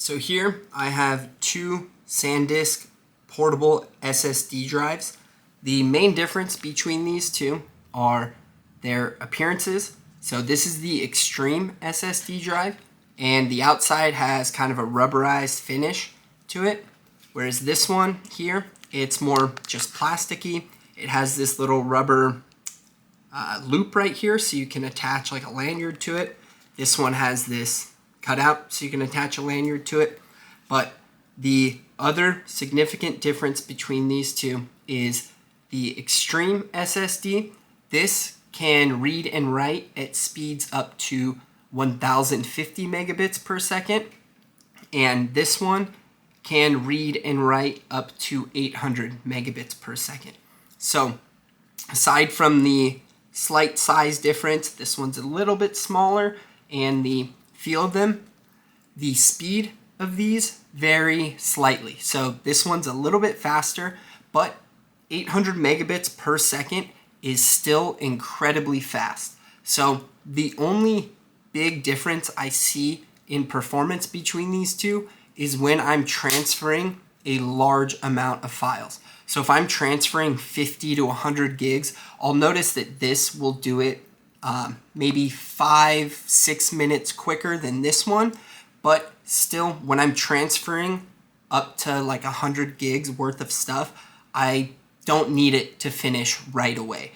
So here I have two Sandisk portable SSD drives. The main difference between these two are their appearances. So this is the Extreme SSD drive, and the outside has kind of a rubberized finish to it, whereas this one here, it's more just plasticky. It has this little rubber loop right here, so you can attach like a lanyard to it. This one has this cutout, so you can attach a lanyard to it. But the other significant difference between these two is the Extreme SSD. This can read and write at speeds up to 1050 megabits per second, and this one can read and write up to 800 megabits per second. So aside from the slight size difference, this one's a little bit smaller, and the feel of them, the speed of these vary slightly. So this one's a little bit faster, but 800 megabits per second is still incredibly fast. So the only big difference I see in performance between these two is when I'm transferring a large amount of files. So if I'm transferring 50 to 100 gigs, I'll notice that this will do it maybe 5-6 minutes quicker than this one. But still, when I'm transferring up to like 100 gigs worth of stuff, I don't need it to finish right away.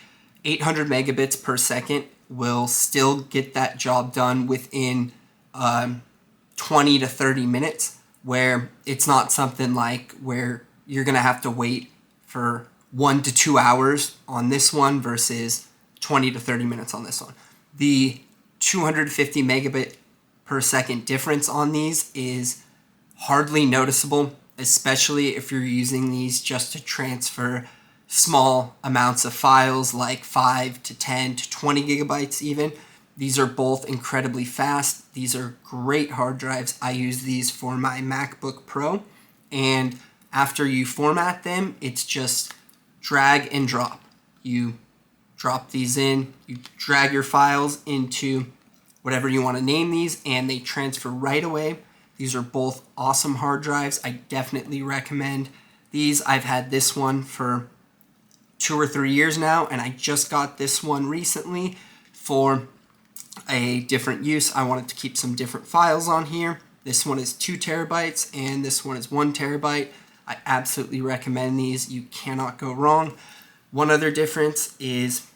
800 megabits per second will still get that job done within 20 to 30 minutes, where it's not something like where you're gonna have to wait for 1 to 2 hours on this one versus 20 to 30 minutes on this one. The 250 megabit per second difference on these is hardly noticeable, especially if you're using these just to transfer small amounts of files like 5 to 10 to 20 gigabytes even. These are both incredibly fast. These are great hard drives. I use these for my MacBook Pro, and after you format them, it's just drag and drop. You drop these in, you drag your files into whatever you want to name these, and they transfer right away. These are both awesome hard drives. I definitely recommend these. I've had this one for 2 or 3 years now, and I just got this one recently for a different use. I wanted to keep some different files on here. This one is 2 terabytes and this one is 1 terabyte. I absolutely recommend these. You cannot go wrong. One other difference is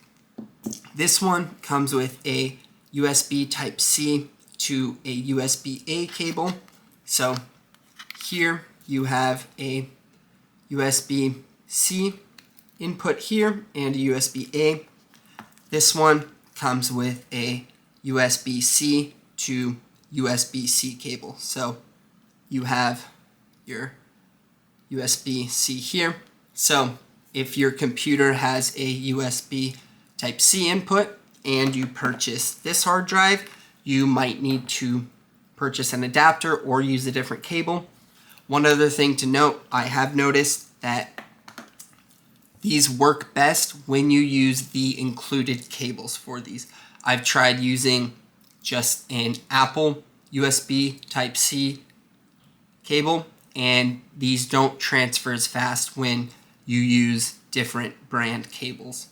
this one comes with a USB Type-C to a USB-A cable. So here you have a USB-C input here and a USB-A. This one comes with a USB-C to USB-C cable. So you have your USB-C here. So if your computer has a USB Type-C input and you purchase this hard drive, you might need to purchase an adapter or use a different cable. One other thing to note, I have noticed that these work best when you use the included cables for these. I've tried using just an Apple USB Type-C cable, and these don't transfer as fast when you use different brand cables.